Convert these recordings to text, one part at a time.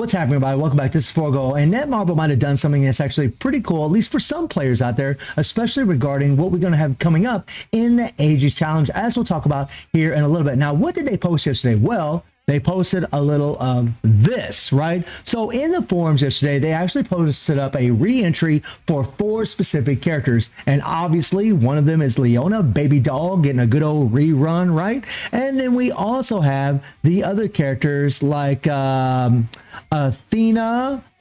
What's happening, everybody? Welcome back. This is Forgo, and Netmarble might have done something that's actually pretty cool, at least for some players out there, especially regarding what we're going to have coming up in the Ages Challenge, as we'll talk about here in a little bit. Now, what did they post yesterday? Well, they posted a little of this, right? So in the forums yesterday, they actually posted up a re-entry for 4 specific characters. And obviously, one of them is Leona, baby doll, getting a good old rerun, right? And then we also have the other characters like Athena,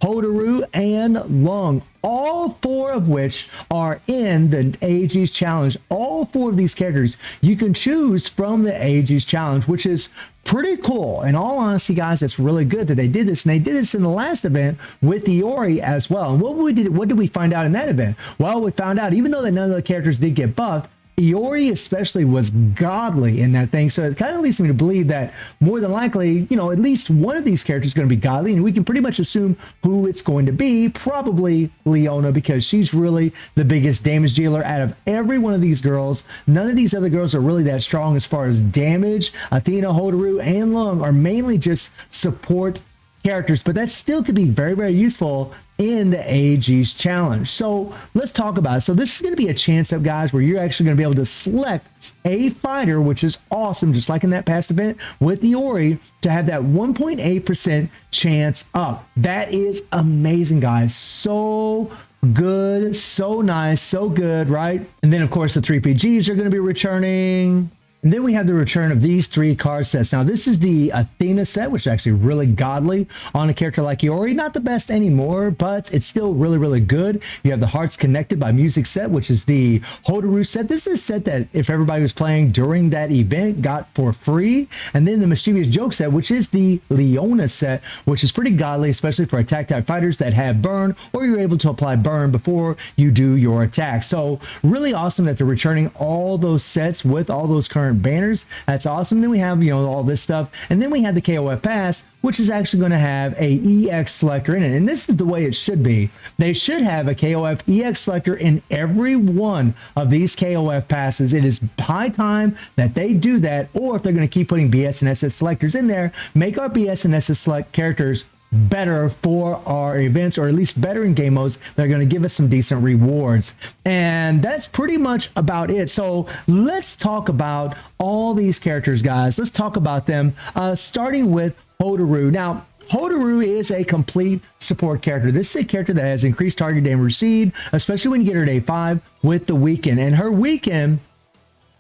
Hodoru, and Lung, all 4 of which are in the Ages Challenge. All 4 of these characters you can choose from the Ages Challenge, which is pretty cool. In all honesty, guys, it's really good that they did this, and they did this in the last event with Iori as well. And what did we find out in that event? Well, we found out, even though that none of the characters did get buffed, Iori especially was godly in that thing. So it kind of leads me to believe that more than likely, you know, at least one of these characters is going to be godly, and we can pretty much assume who it's going to be. Probably Leona, because she's really the biggest damage dealer out of every one of these girls. None of these other girls are really that strong as far as damage. Athena, Hodoru, and Lung are mainly just support characters, but that still could be very, very useful in the Ages Challenge. So let's talk about it. So this is going to be a chance up, guys, where you're actually going to be able to select a fighter, which is awesome, just like in that past event with Iori, to have that 1.8% chance up. That is amazing, guys. So good, so nice, so good, right? And then of course the 3 PGs are going to be returning. And then we have the return of these 3 card sets. Now, this is the Athena set, which is actually really godly on a character like Iori. Not the best anymore, but it's still really, really good. You have the Hearts Connected by Music set, which is the Hodoru set. This is a set that if everybody was playing during that event, got for free. And then the Mischievous Joke set, which is the Leona set, which is pretty godly, especially for attack type fighters that have burn, or you're able to apply burn before you do your attack. So really awesome that they're returning all those sets with all those current banners. That's awesome. Then we have, you know, all this stuff, and then we have the KOF pass, which is actually going to have a EX selector in it. And this is the way it should be. They should have a KOF EX selector in every one of these KOF passes. It is high time that they do that, or if they're going to keep putting BS and SS selectors in there, make our BS and SS select characters better for our events, or at least better in game modes that are going to give us some decent rewards. And that's pretty much about it. So let's talk about all these characters, guys. Let's talk about them, starting with Hodoru. Now, Hodoru is a complete support character. This is a character that has increased target damage received, especially when you get her at A5 with the weekend. And her weekend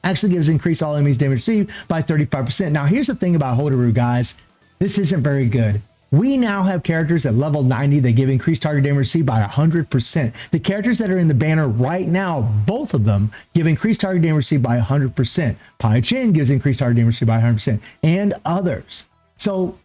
actually gives increased all enemies damage received by 35%. Now, here's the thing about Hodoru, guys. This isn't very good. We now have characters at level 90 that give increased target damage received by 100%. The characters that are in the banner right now, both of them, give increased target damage received by 100%. Pai Chin gives increased target damage received by 100%, and others. So,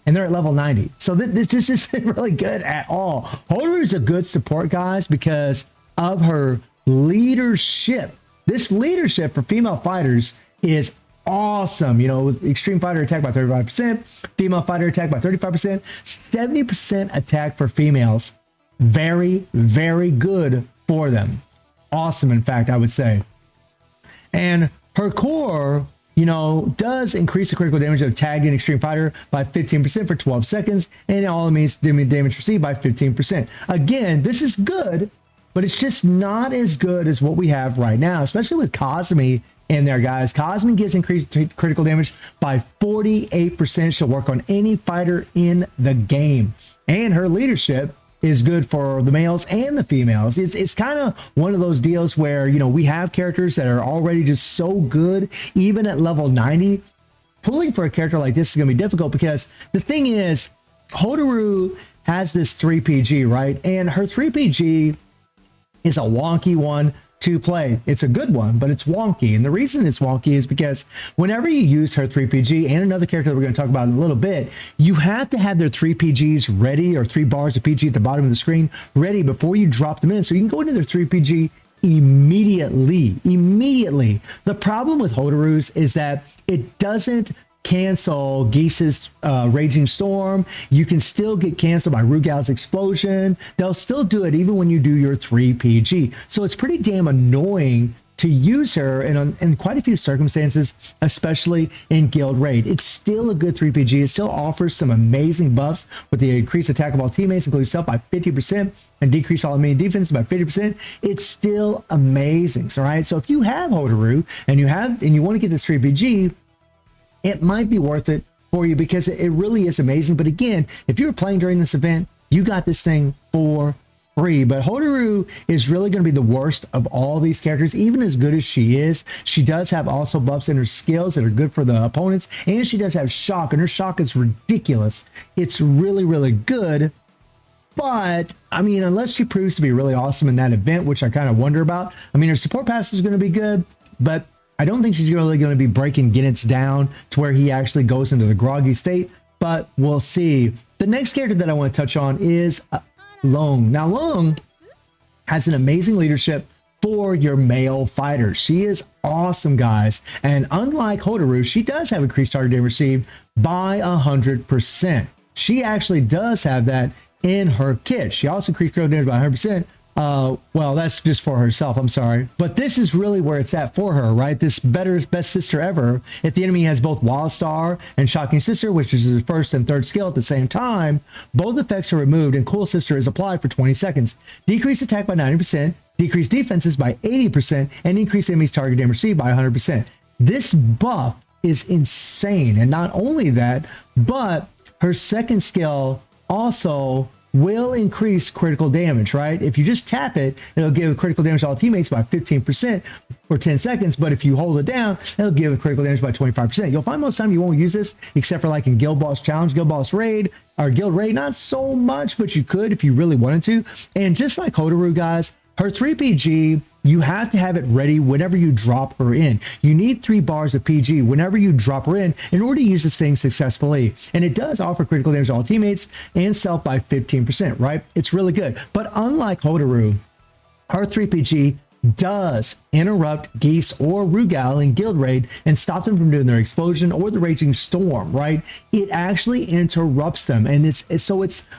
and they're at level 90. So this isn't really good at all. Hodoru is a good support, guys, because of her leadership. This leadership for female fighters is awesome. You know, with extreme fighter attack by 35%, female fighter attack by 35%, 70% attack for females. Very, very good for them. Awesome, in fact, I would say. And her core, you know, does increase the critical damage of tagged in extreme fighter by 15% for 12 seconds, and all enemies damage received by 15%. Again, this is good, but it's just not as good as what we have right now, especially with Cosme in there, guys. Cosme gives increased critical damage by 48%. She'll work on any fighter in the game. And her leadership is good for the males and the females. It's kind of one of those deals where, you know, we have characters that are already just so good, even at level 90. Pulling for a character like this is going to be difficult, because the thing is, Hodoru has this 3 PG, right? And her 3 PG is a wonky one to play. It's a good one, but it's wonky. And the reason it's wonky is because whenever you use her 3 PG and another character that we're going to talk about in a little bit, you have to have their 3 PGs ready, or 3 bars of PG at the bottom of the screen ready before you drop them in. So you can go into their 3 PG immediately. The problem with Hodoru's is that it doesn't cancel Geese's Raging Storm. You can still get canceled by Rugal's Explosion. They'll still do it even when you do your 3 PG. So it's pretty damn annoying to use her in quite a few circumstances, especially in guild raid. It's still a good 3PG. It still offers some amazing buffs with the increased attack of all teammates, including self, by 50% and decrease all enemy defense by 50%. It's still amazing. All right. So if you have Hodoru and you want to get this 3PG, it might be worth it for you because it really is amazing. But again, if you're playing during this event, you got this thing for free. But Hodoru is really going to be the worst of all these characters. Even as good as she is, she does have also buffs in her skills that are good for the opponents, and she does have shock, and her shock is ridiculous. It's really, really good. But I mean, unless she proves to be really awesome in that event, which I kind of wonder about. I mean, her support pass is going to be good, but I don't think she's really going to be breaking Ginnitz down to where he actually goes into the groggy state, but we'll see. The next character that I want to touch on is Long. Now, Long has an amazing leadership for your male fighters. She is awesome, guys. And unlike Hodoru, she does have increased target damage received by 100%. She actually does have that in her kit. She also increased critical damage by 100%. Well, that's just for herself. I'm sorry. But this is really where it's at for her, right? This best sister ever. If the enemy has both Wild Star and Shocking Sister, which is his first and third skill at the same time, both effects are removed and Cool Sister is applied for 20 seconds. Decrease attack by 90%, decrease defenses by 80%, and increase enemy's target damage received by 100%. This buff is insane. And not only that, but her second skill also will increase critical damage, right? If you just tap it, it'll give critical damage to all teammates by 15% for 10 seconds. But if you hold it down, it'll give critical damage by 25%. You'll find most of the time you won't use this except for like in Guild Boss Challenge, Guild Boss Raid, or Guild Raid. Not so much, but you could if you really wanted to. And just like Hodoru, guys, her 3PG, you have to have it ready whenever you drop her in. You need 3 bars of PG whenever you drop her in order to use this thing successfully. And it does offer critical damage to all teammates and self by 15%, right? It's really good. But unlike Hodoru, her 3PG does interrupt Geese or Rugal in Guild Raid and stop them from doing their explosion or the Raging Storm, right? It actually interrupts them. And it's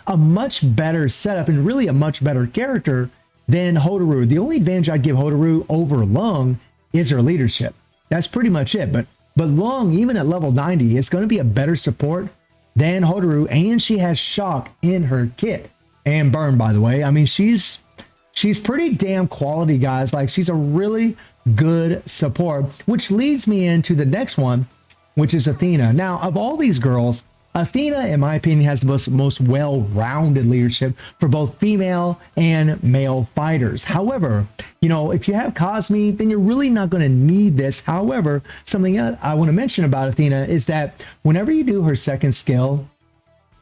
a much better setup and really a much better character than Hodoru. The only advantage I'd give Hodoru over Long is her leadership. That's pretty much it. But Long, even at level 90, is going to be a better support than Hodoru, and she has shock in her kit and burn, by the way. I mean, she's pretty damn quality, guys. Like, she's a really good support, which leads me into the next one, which is Athena. Now, of all these girls, Athena, in my opinion, has the most well-rounded leadership for both female and male fighters. However, you know, if you have Cosme, then you're really not going to need this. However, something I want to mention about Athena is that whenever you do her second skill,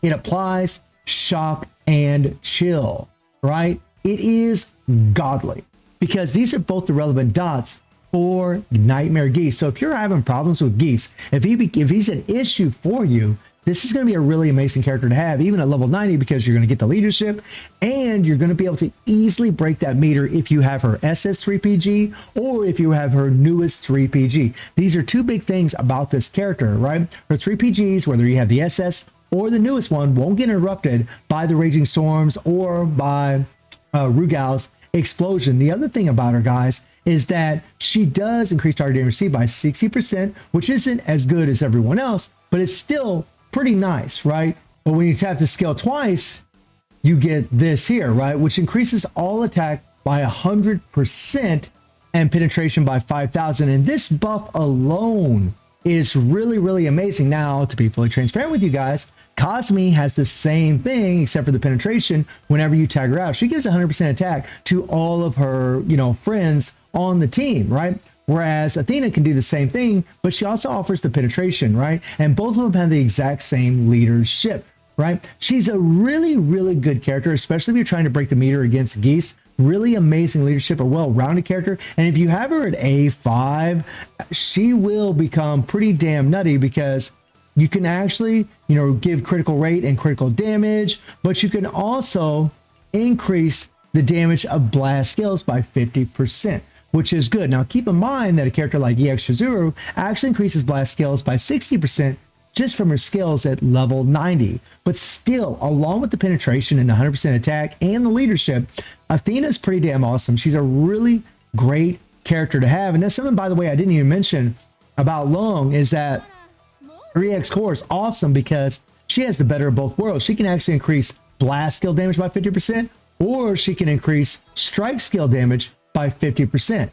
it applies shock and chill, right? It is godly because these are both the relevant dots for Nightmare Geese. So if you're having problems with Geese, if he's an issue for you, this is going to be a really amazing character to have, even at level 90, because you're going to get the leadership and you're going to be able to easily break that meter if you have her SS3PG or if you have her newest 3PG. These are two big things about this character, right? Her 3PGs, whether you have the SS or the newest one, won't get interrupted by the Raging Storms or by Rugal's explosion. The other thing about her, guys, is that she does increase target damage received by 60%, which isn't as good as everyone else, but it's still pretty nice, right? But when you tap the skill twice, you get this here, right? Which increases all attack by 100% and penetration by 5,000. And this buff alone is really, really amazing. Now, to be fully transparent with you guys, Cosme has the same thing except for the penetration. Whenever you tag her out, she gives 100% attack to all of her, you know, friends on the team, right? Whereas Athena can do the same thing, but she also offers the penetration, right? And both of them have the exact same leadership, right? She's a really, really good character, especially if you're trying to break the meter against Geese. Really amazing leadership, a well-rounded character. And if you have her at A5, she will become pretty damn nutty because you can actually, you know, give critical rate and critical damage, but you can also increase the damage of blast skills by 50%. Which is good. Now, keep in mind that a character like EX Shizuru actually increases blast skills by 60% just from her skills at level 90. But still, along with the penetration and the 100% attack and the leadership, Athena's pretty damn awesome. She's a really great character to have. And that's something, by the way, I didn't even mention about Long, is that her EX core is awesome because she has the better of both worlds. She can actually increase blast skill damage by 50%, or she can increase strike skill damage by 50%.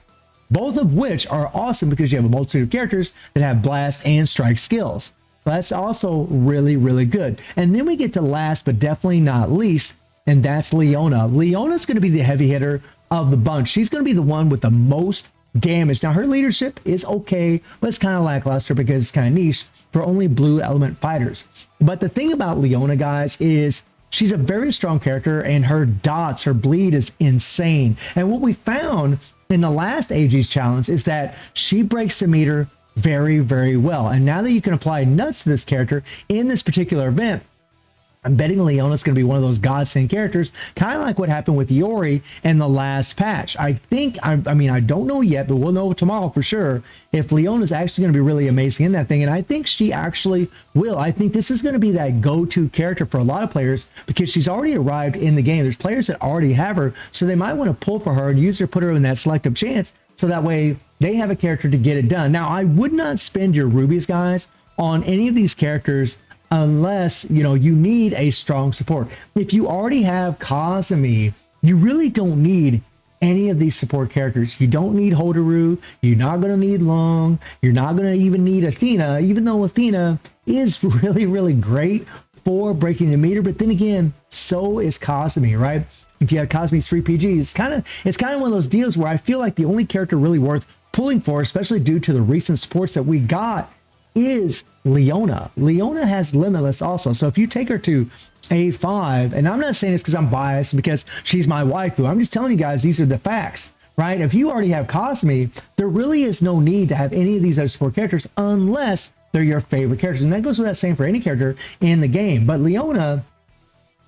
Both of which are awesome because you have a multitude of characters that have blast and strike skills. That's also really, really good. And then we get to last but definitely not least, and that's Leona. Leona's going to be the heavy hitter of the bunch. She's going to be the one with the most damage. Now, her leadership is okay, but it's kind of lackluster because it's kind of niche for only blue element fighters. But the thing about Leona, guys, is she's a very strong character, and her dots, her bleed is insane. And what we found in the last AG's challenge is that she breaks the meter very, very well. And now that you can apply nuts to this character in this particular event, I'm betting Leona's going to be one of those godsend characters, kind of like what happened with Yori in the last patch. I think, I mean, I don't know yet, but we'll know tomorrow for sure if Leona's actually going to be really amazing in that thing. And I think she actually will. I think this is going to be that go-to character for a lot of players because she's already arrived in the game. There's players that already have her, so they might want to pull for her and use her, put her in that selective chance, so that way they have a character to get it done. Now, I would not spend your rubies, guys, on any of these characters unless, you know, you need a strong support. If you already have Kazumi, you really don't need any of these support characters. You don't need Hodoru. You're not going to need Long. You're not going to even need Athena, even though Athena is really, really great for breaking the meter. But then again, so is Kazumi, right? If you have Kazumi's 3 PG, it's kind of one of those deals where I feel like the only character really worth pulling for, especially due to the recent supports that we got, is Leona. Leona has Limitless also. So if you take her to A5, and I'm not saying this because I'm biased because she's my waifu, I'm just telling you guys these are the facts, right? If you already have Kazumi, there really is no need to have any of these other support characters unless they're your favorite characters. And that goes without saying for any character in the game. But Leona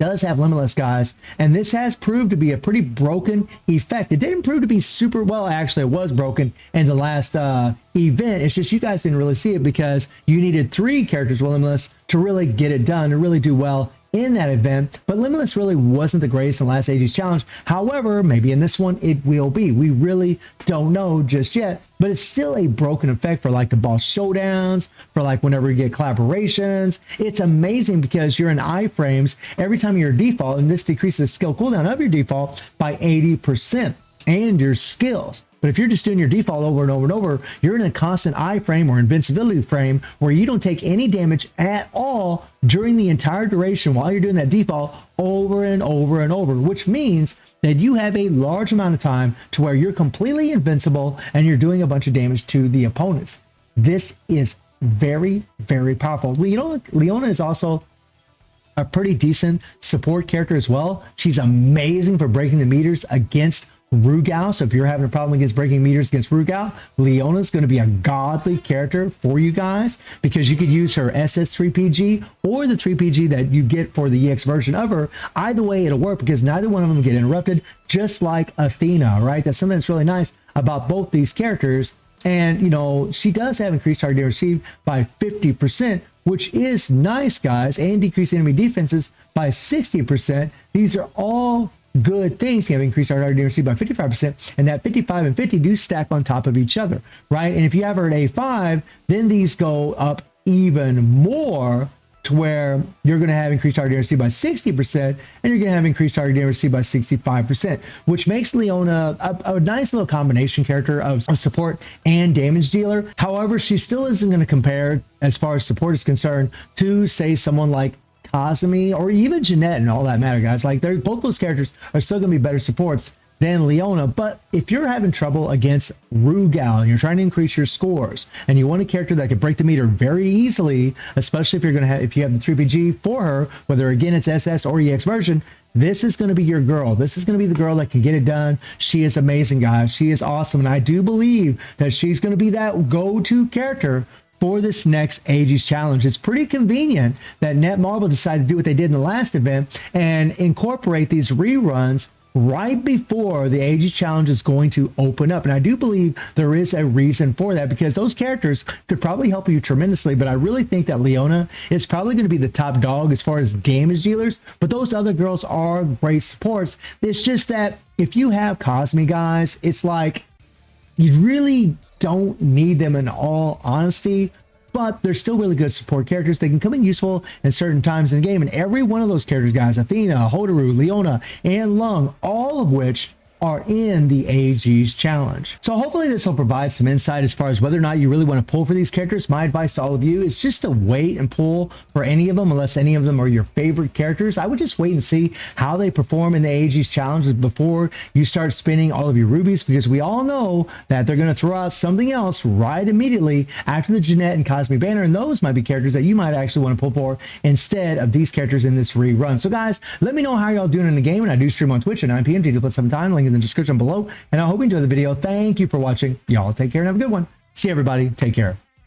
does have Limitless, guys, and this has proved to be a pretty broken effect. It didn't prove to be super well. Actually, it was broken in the last event. It's just you guys didn't really see it because you needed 3 characters with Limitless to really get it done and really do well in that event. But Limitless really wasn't the greatest in the last AG's challenge. However, maybe in this one it will be. We really don't know just yet, but it's still a broken effect for like the boss showdowns, for like whenever you get collaborations. It's amazing because you're in iframes every time you're default, and this decreases the skill cooldown of your default by 80% and your skills. But if you're just doing your default over and over and over, you're in a constant iframe or invincibility frame where you don't take any damage at all during the entire duration while you're doing that default over and over and over, which means that you have a large amount of time to where you're completely invincible and you're doing a bunch of damage to the opponents. This is very, very powerful. Leona is also a pretty decent support character as well. She's amazing for breaking the meters against Rugal. So if you're having a problem against breaking meters against Rugal, Leona is going to be a godly character for you guys because you could use her SS3PG or the 3PG that you get for the EX version of her. Either way, it'll work because neither one of them get interrupted, just like Athena, right? That's something that's really nice about both these characters. And, you know, she does have increased target damage received by 50%, which is nice, guys, and decreased enemy defenses by 60%. These are all good things. You have increased our target damage received by 55%, and that 55 and 50 do stack on top of each other, right? And if you have her at A5, then these go up even more to where you're going to have increased target damage received by 60%, and you're going to have increased target damage received by 65%, which makes Leona a nice little combination character of support and damage dealer. However, she still isn't going to compare, as far as support is concerned, to, say, someone like Kazumi or even Jeanette and all that matter, guys. Like, both those characters are still going to be better supports than Leona. But if you're having trouble against Rugal and you're trying to increase your scores and you want a character that can break the meter very easily, especially if you're going to have, if you have the 3PG for her, whether again it's SS or EX version, this is going to be your girl. This is going to be the girl that can get it done. She is amazing, guys. She is awesome. And I do believe that she's going to be that go-to character for this next AG's challenge. It's pretty convenient that Netmarble decided to do what they did in the last event and incorporate these reruns right before the AG's challenge is going to open up. And I do believe there is a reason for that because those characters could probably help you tremendously. But I really think that Leona is probably going to be the top dog as far as damage dealers. But those other girls are great supports. It's just that if you have Cosme, guys, it's like You really don't need them in all honesty, but they're still really good support characters. They can come in useful in certain times in the game, and every one of those characters, guys, Athena, Hodoru, Leona, and Lung, all of which are in the AG's challenge. So hopefully this will provide some insight as far as whether or not you really want to pull for these characters. My advice to all of you is just to wait and pull for any of them, unless any of them are your favorite characters. I would just wait and see how they perform in the AG's challenges before you start spending all of your rubies, because we all know that they're going to throw out something else right immediately after the Jeanette and Cosme banner, and those might be characters that you might actually want to pull for instead of these characters in this rerun. So guys, let me know how y'all doing in the game, and I do stream on Twitch at 9 p.m. to put some time, link in the description below, and I hope you enjoyed the video. Thank you for watching. Y'all take care and have a good one. See everybody. Take care.